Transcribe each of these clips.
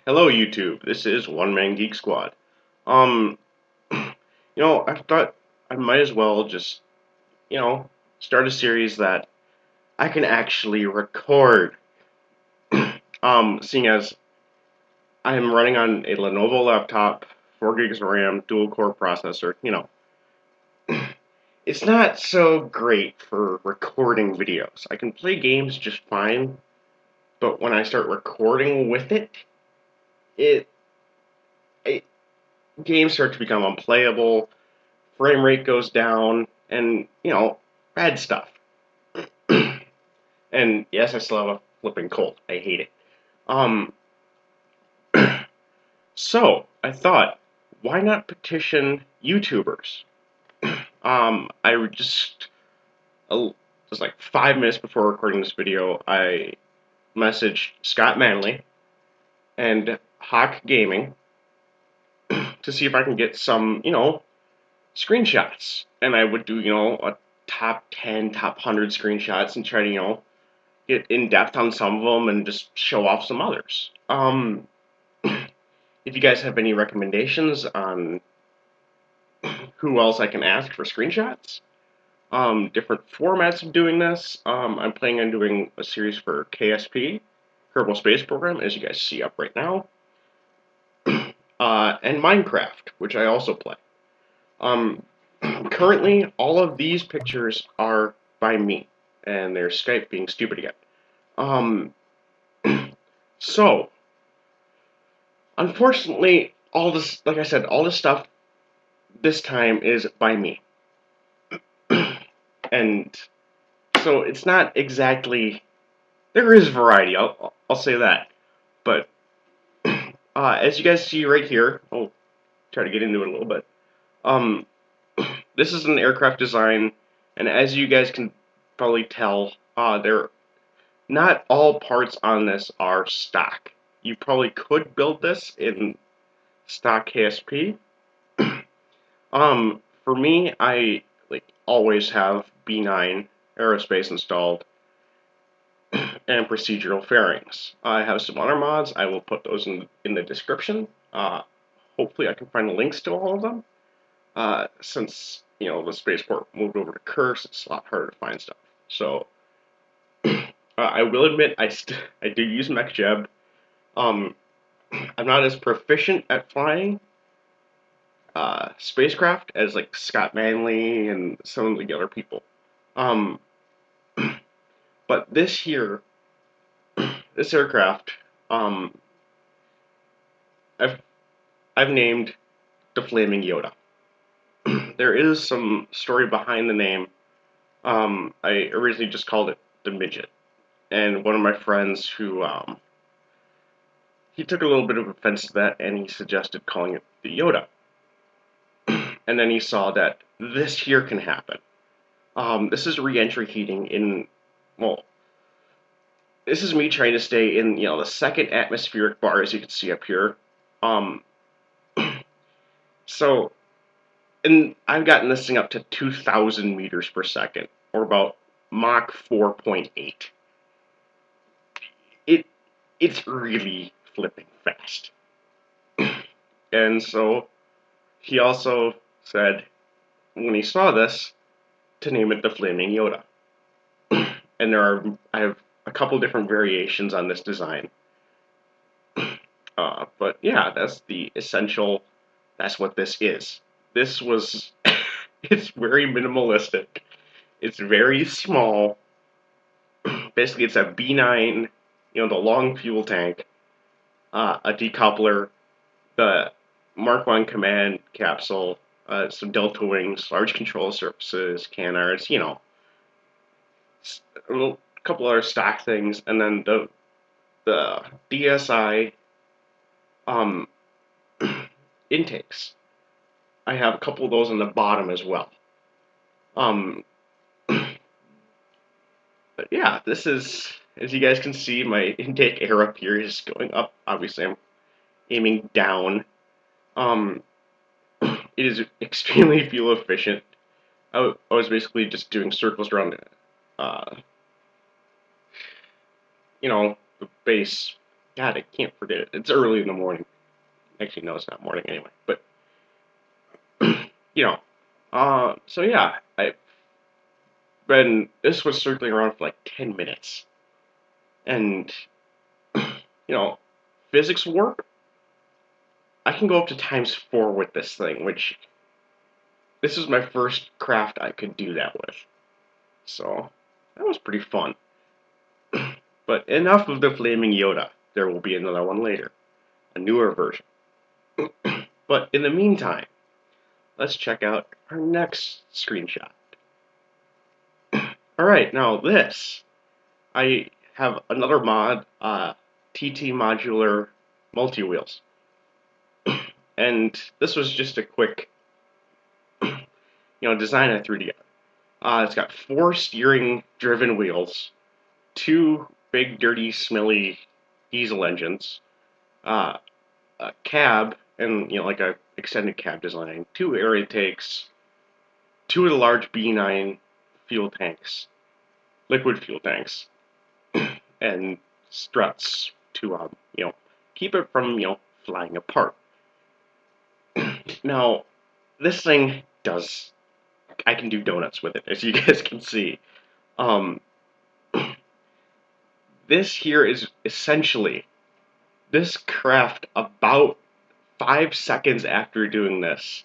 Hello YouTube, this is One Man Geek Squad. Um, I thought I might as well just, start a series that I can actually record. Seeing as I'm running on a Lenovo laptop, 4 gigs of RAM, dual core processor, it's not so great for recording videos. I can play games just fine, but when I start recording with it, it games start to become unplayable, frame rate goes down, and, bad stuff. And yes, I still have a flipping cold. I hate it. Um, so I thought, why not petition YouTubers? I just like 5 minutes before recording this video, I messaged Scott Manley and Hawk Gaming to see if I can get some, screenshots. And I would do, a top 10, top 100 screenshots and try to, get in depth on some of them and just show off some others. If you guys have any recommendations on who else I can ask for screenshots, different formats of doing this, I'm planning on doing a series for KSP, Kerbal Space Program, as you guys see up right now, and Minecraft, which I also play. Um, Currently, all of these pictures are by me, and there's Skype being stupid again. Um, so, unfortunately, all this, like I said, all this stuff this time is by me. And so it's not exactly, there is variety, I'll say that. But as you guys see right here, I'll try to get into it a little bit. Um, this is an aircraft design, and as you guys can probably tell, not all parts on this are stock. You probably could build this in stock KSP. For me, I always have B9 aerospace installed and procedural fairings. I have some other mods. I will put those in the description. Hopefully, I can find the links to all of them. Since the spaceport moved over to Curse, it's a lot harder to find stuff. So I will admit I do use MechJeb. Um, I'm not as proficient at flying spacecraft as like Scott Manley and some of the other people. Um, but this aircraft, um, I've I've named the Flaming Yoda. There is some story behind the name. I originally just called it the Midget, and one of my friends who he took a little bit of offense to that, and he suggested calling it the Yoda. And then he saw that this here can happen. This is re-entry heating in, well, this is me trying to stay in, the second atmospheric bar, as you can see up here. Um, so, and I've gotten this thing up to 2,000 meters per second, or about Mach 4.8. It's really flipping fast. And so, he also said, when he saw this, to name it the Flaming Yoda. And I have a couple different variations on this design. But yeah, that's the essential, that's what this is. This was, it's very minimalistic. It's very small. Basically, it's a B9, the long fuel tank, a decoupler, the Mark 1 command capsule, some delta wings, large control surfaces, canards, a couple other stock things, and then the DSI um, intakes. I have a couple of those on the bottom as well. But yeah, this is, as you guys can see, my intake air up here is going up. Obviously, I'm aiming down. It is extremely fuel efficient. I was basically just doing circles around the base God, I can't forget it. It's early in the morning. Actually, no, it's not morning anyway. But you know, so yeah, this was circling around for like 10 minutes, and physics warp. I can go up to times 4 with this thing, which this is my first craft I could do that with. So that was pretty fun. But enough of the flaming Yoda. There will be another one later, a newer version. But in the meantime, let's check out our next screenshot. Alright, now this, I have another mod, TT Modular Multi-Wheels. And this was just a quick, design I threw together. It's got 4 steering-driven wheels, 2 big, dirty, smelly diesel engines, a cab, and like a extended cab design, 2 air intakes, 2 of the large B9 fuel tanks, liquid fuel tanks, and struts to keep it from flying apart. Now, this thing does. I can do donuts with it, as you guys can see. This here is essentially this craft about 5 seconds after doing this.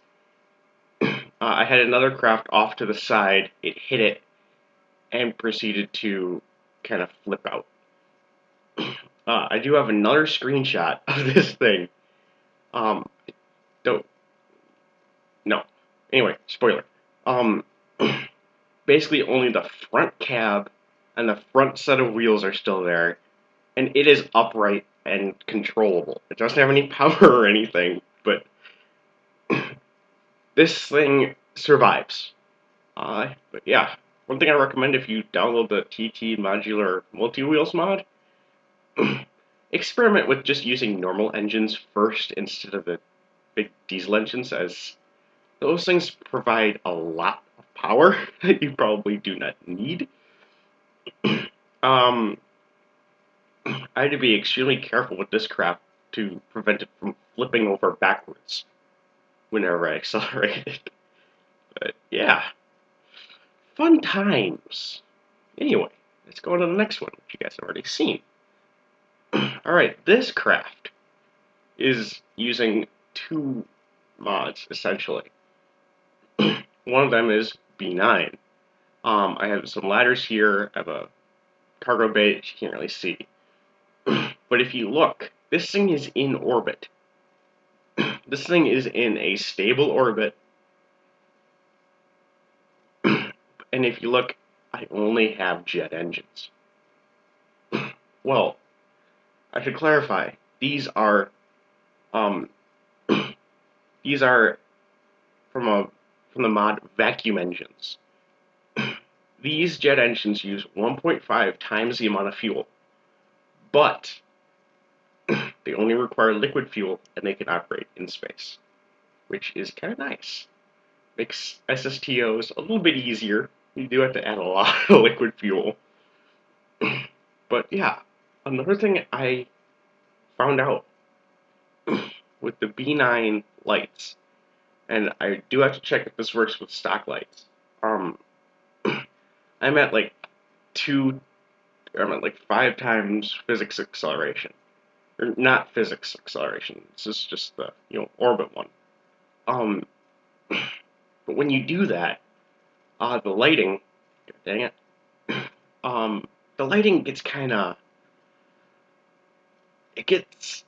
I had another craft off to the side. It hit it and proceeded to kind of flip out. I do have another screenshot of this thing. Don't. No. Anyway, spoiler. Basically, only the front cab and the front set of wheels are still there, and it is upright and controllable. It doesn't have any power or anything, but this thing survives. But yeah, one thing I recommend if you download the TT Modular Multi-Wheels mod, experiment with just using normal engines first instead of the big diesel engines, as those things provide a lot of power that you probably do not need. I had to be extremely careful with this craft to prevent it from flipping over backwards whenever I accelerated. But yeah, fun times. Anyway, let's go on to the next one, which you guys have already seen. Alright, this craft is using 2 mods, essentially. One of them is B9. I have some ladders here, I have a cargo bay that you can't really see. But if you look, this thing is in orbit. This thing is in a stable orbit. And if you look, I only have jet engines. Well, I should clarify. These are from the mod vacuum engines. These jet engines use 1.5 times the amount of fuel, but they only require liquid fuel and they can operate in space, which is kind of nice. Makes SSTOs a little bit easier. You do have to add a lot of liquid fuel. But yeah, another thing I found out with the B9 lights, and I do have to check if this works with stock lights. I'm at like 5 times physics acceleration. Or not physics acceleration. This is just the orbit one. But when you do that, the lighting, dang it, the lighting gets kind of, it gets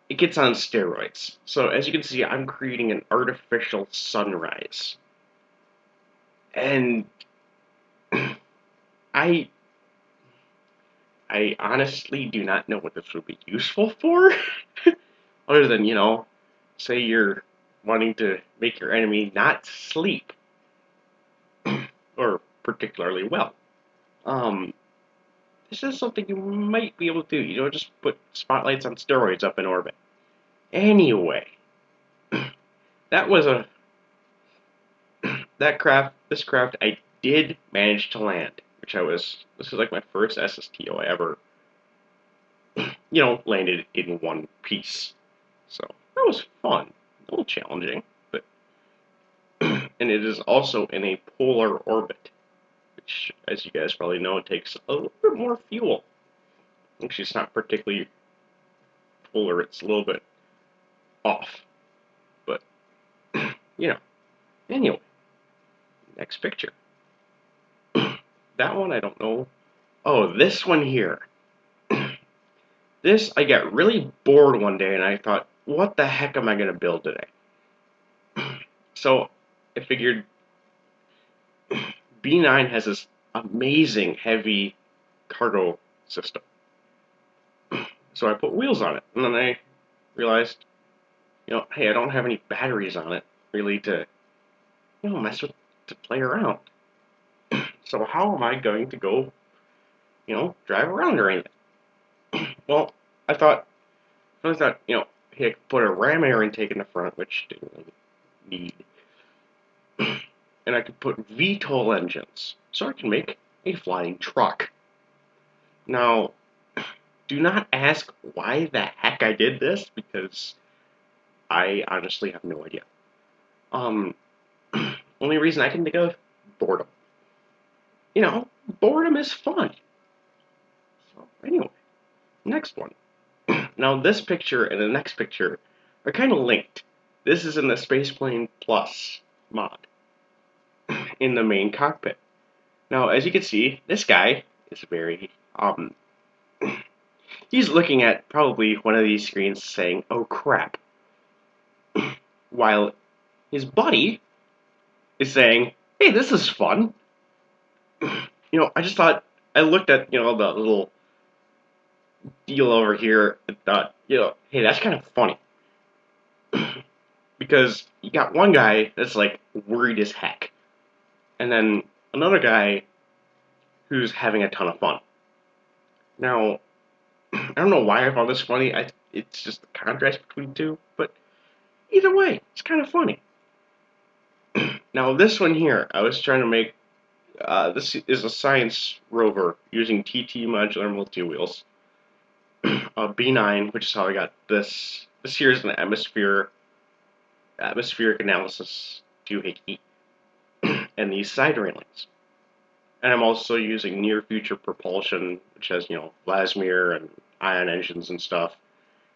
on steroids. So as you can see, I'm creating an artificial sunrise, and I honestly do not know what this would be useful for, other than say you're wanting to make your enemy not sleep, or particularly well. This is something you might be able to do. Just put spotlights on steroids up in orbit. Anyway, that was this craft I did manage to land, this is like my first SSTO I ever landed in one piece. So that was fun, a little challenging, but and it is also in a polar orbit, which, as you guys probably know, takes a little bit more fuel. Actually, it's not particularly polar; it's a little bit off, but you know. Anyway, next picture. That one I don't know. Oh, this one here. This, I got really bored one day and I thought, what the heck am I going to build today? So I figured B9 has this amazing heavy cargo system. So I put wheels on it, and then I realized, hey, I don't have any batteries on it really to, mess with, to play around. So how am I going to go, drive around or anything? Well, I thought, hey, I could put a ram air intake in the front, which didn't really need, and I could put VTOL engines, so I can make a flying truck. Now, do not ask why the heck I did this, because I honestly have no idea. Only reason I can think of, boredom. Boredom is fun. So anyway, next one. Now this picture and the next picture are kind of linked. This is in the Spaceplane Plus mod in the main cockpit. Now, as you can see, this guy is very, he's looking at probably one of these screens saying, oh crap. While his buddy is saying, hey, this is fun. I just thought, I looked at, the little deal over here and thought, hey, that's kind of funny. Because you got one guy that's like worried as heck. And then another guy who's having a ton of fun. Now, I don't know why I found this funny. It's just the contrast between the two, but either way, it's kind of funny. Now, this one here, I was trying to make. This is a science rover using TT modular multi-wheels. B9, which is how I got this. This here is an atmospheric analysis doohickey, and these side railings. And I'm also using near future propulsion, which has, Vladimir and ion engines and stuff.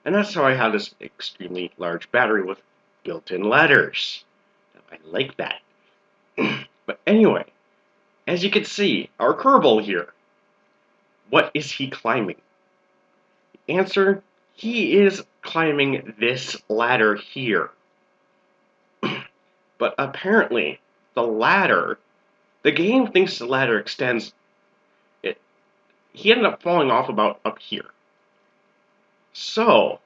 And that's how I have this extremely large battery with built-in ladders. I like that. But anyway, as you can see, our Kerbal here, what is he climbing? The answer, he is climbing this ladder here. But apparently, the game thinks the ladder extends. He ended up falling off about up here. So,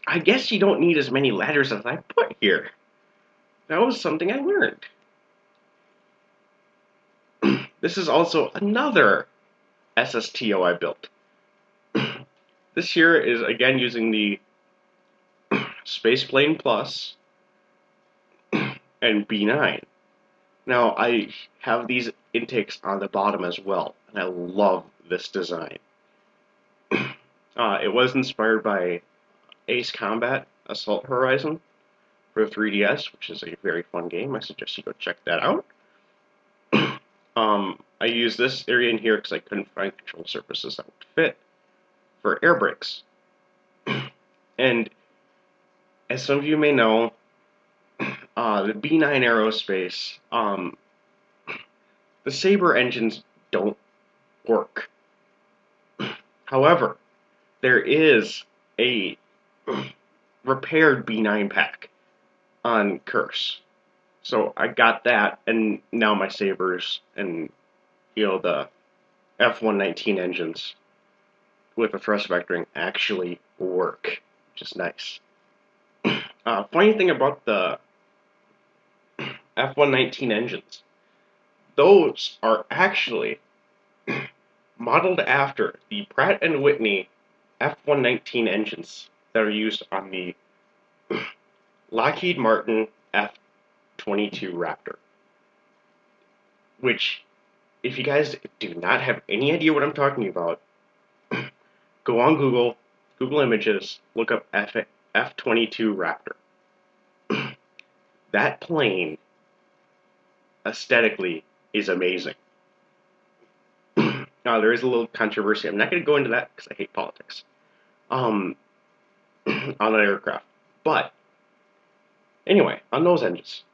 I guess you don't need as many ladders as I put here. That was something I learned. This is also another SSTO I built. This here is again using the Spaceplane Plus and B9. Now I have these intakes on the bottom as well, and I love this design. It was inspired by Ace Combat Assault Horizon for 3DS, which is a very fun game. I suggest you go check that out. I used this area in here because I couldn't find control surfaces that would fit for air brakes. And as some of you may know, the B9 Aerospace, the Sabre engines don't work. However, there is a repaired B9 pack on Curse. So I got that, and now my Sabres and, the F-119 engines with the thrust vectoring actually work, which is nice. Funny thing about the F-119 engines, those are actually modeled after the Pratt & Whitney F-119 engines that are used on the Lockheed Martin F-22 Raptor. Which, if you guys do not have any idea what I'm talking about, Go on Google Images, look up F-22 Raptor. That plane, aesthetically, is amazing. Now, there is a little controversy. I'm not going to go into that because I hate politics on that aircraft. But, anyway, on those engines,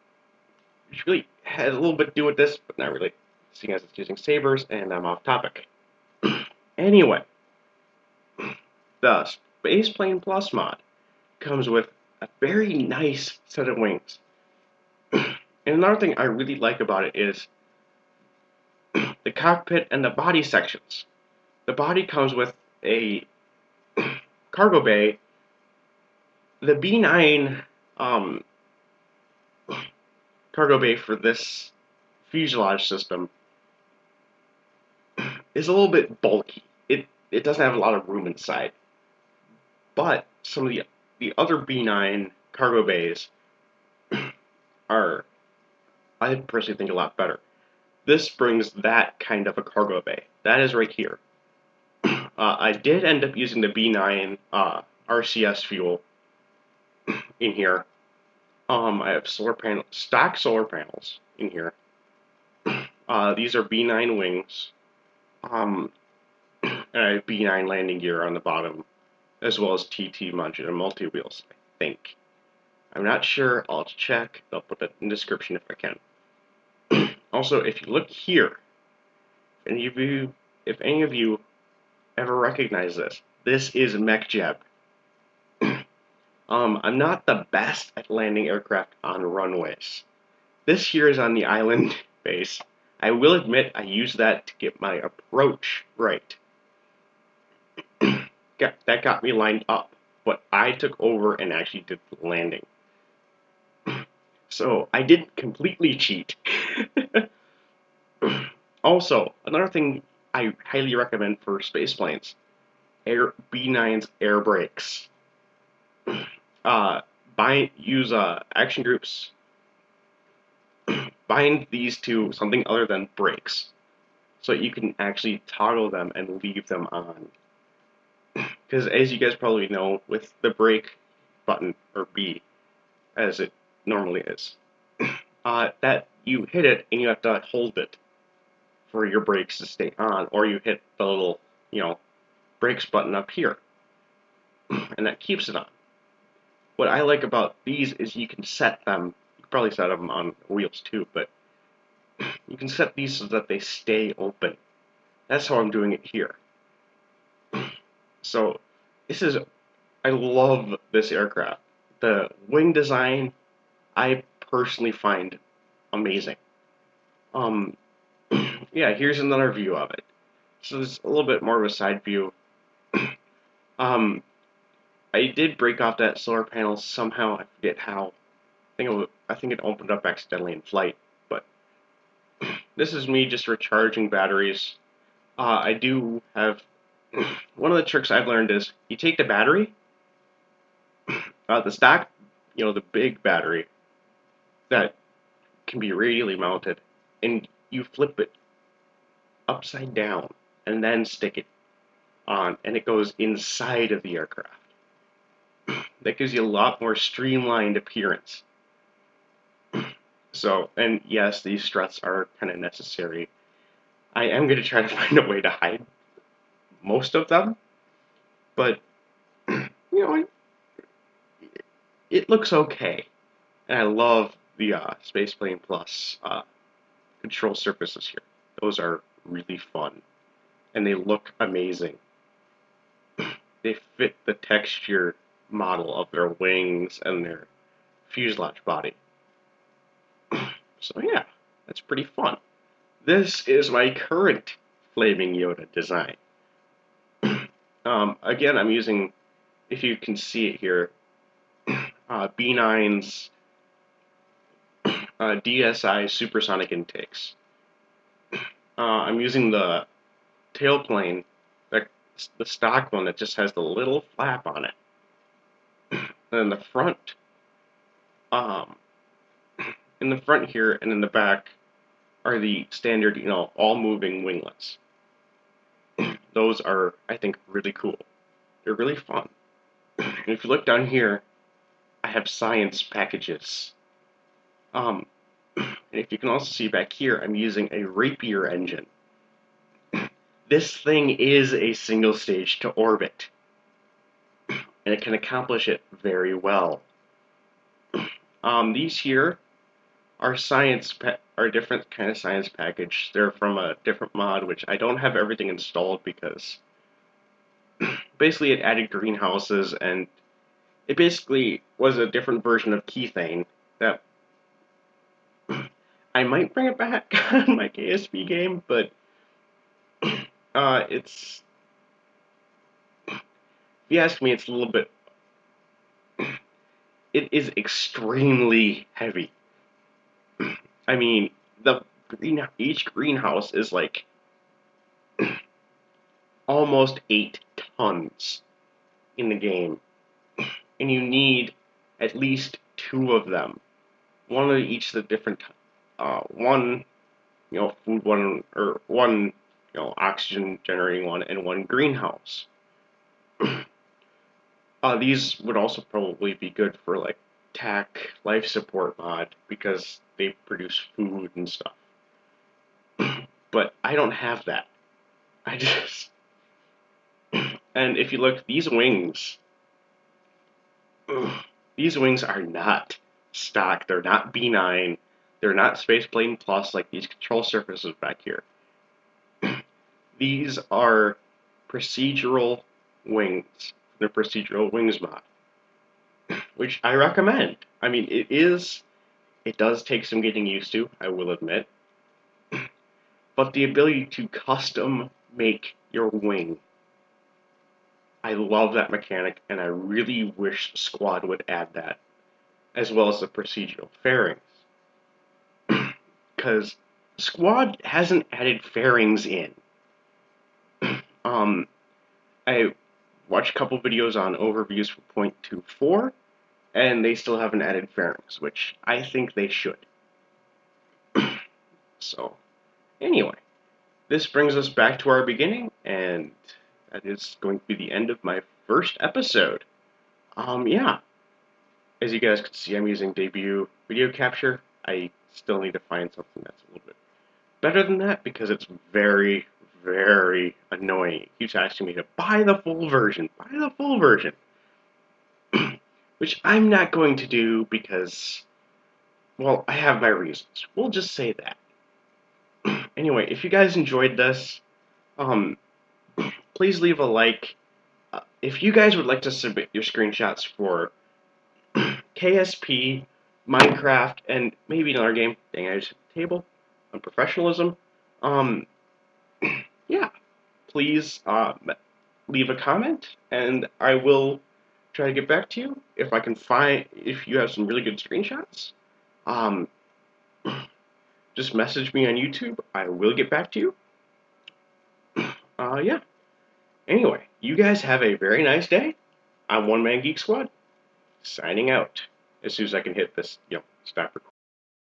which really has a little bit to do with this, but not really, seeing as it's using sabers and I'm off topic. Anyway, the Space Plane Plus mod comes with a very nice set of wings. And another thing I really like about it is the cockpit and the body sections. The body comes with a cargo bay. The B9 cargo bay for this fuselage system is a little bit bulky. It doesn't have a lot of room inside. But some of the other B9 cargo bays are, I personally think, a lot better. This brings that kind of a cargo bay. That is right here. I did end up using the B9 RCS fuel in here. I have stock solar panels in here. These are B9 wings. And I have B9 landing gear on the bottom, as well as TT modular multi-wheels, I think. I'm not sure. I'll check. I'll put that in the description if I can. Also, if you look here, if any of you ever recognize this is MechJeb. I'm not the best at landing aircraft on runways. This here is on the island base. I will admit I use that to get my approach right. That got me lined up, but I took over and actually did the landing. So I didn't completely cheat. Also, another thing I highly recommend for space planes, B9's air brakes. Use action groups. Bind these to something other than brakes, so you can actually toggle them and leave them on. Because as you guys probably know, with the brake button, or B, as it normally is, that you hit it and you have to hold it for your brakes to stay on, or you hit the little, brakes button up here, and that keeps it on. What I like about these is you can set them, you can probably set them on wheels too, but you can set these so that they stay open. That's how I'm doing it here. So, I love this aircraft. The wing design, I personally find amazing. Yeah, here's another view of it. So it's a little bit more of a side view. I did break off that solar panel somehow. I forget how. I think it opened up accidentally in flight. But this is me just recharging batteries. I do have one of the tricks I've learned is you take the battery, the stock, the big battery that can be radially mounted, and you flip it upside down and then stick it on, and it goes inside of the aircraft. That gives you a lot more streamlined appearance. So, and yes, these struts are kind of necessary. I am going to try to find a way to hide most of them, but it looks okay. And I love the Spaceplane Plus control surfaces here. Those are really fun, and they look amazing. They fit the texture model of their wings and their fuselage body. So yeah, that's pretty fun. This is my current Flaming Yoda design. Again, I'm using, if you can see it here, B9's DSI supersonic intakes. I'm using the tailplane, the stock one that just has the little flap on it. And in the front, here and in the back are the standard, all moving winglets. Those are, I think, really cool. They're really fun. And if you look down here, I have science packages. And if you can also see back here, I'm using a rapier engine. This thing is a single stage to orbit, and it can accomplish it very well. These here are are a different kind of science package. They're from a different mod, which I don't have everything installed because basically it added greenhouses, and it basically was a different version of Keythane that I might bring it back on my KSP game, but it's, if you ask me, it's a little bit, it is extremely heavy. I mean, each greenhouse is like almost 8 tons in the game, and you need at least 2 of them. One of each of the different, one, food one, or one, oxygen generating one, and one greenhouse. These would also probably be good for like TAC life support mod because they produce food and stuff. But I don't have that. I just, and if you look, these wings are not stock. They're not B9. They're not Spaceplane Plus like these control surfaces back here. These are procedural wings. The procedural wings mod, which I recommend. I mean, it does take some getting used to, I will admit. But the ability to custom make your wing, I love that mechanic, and I really wish Squad would add that, as well as the procedural fairings. Because Squad hasn't added fairings in. I watched a couple videos on overviews for 0.24, and they still haven't added fairings, which I think they should. So, anyway, this brings us back to our beginning, and that is going to be the end of my first episode. Yeah. As you guys can see, I'm using debut video capture. I still need to find something that's a little bit better than that because it's very, very annoying. It keeps asking me to buy the full version, which I'm not going to do because, well, I have my reasons. We'll just say that. Anyway, if you guys enjoyed this, please leave a like. If you guys would like to submit your screenshots for KSP, Minecraft, and maybe another game, dang, I just hit the table, on professionalism, yeah, please leave a comment, and I will try to get back to you if I can find, if you have some really good screenshots. Just message me on YouTube. I will get back to you. Yeah. Anyway, you guys have a very nice day. I'm One Man Geek Squad, signing out as soon as I can hit this, stop recording.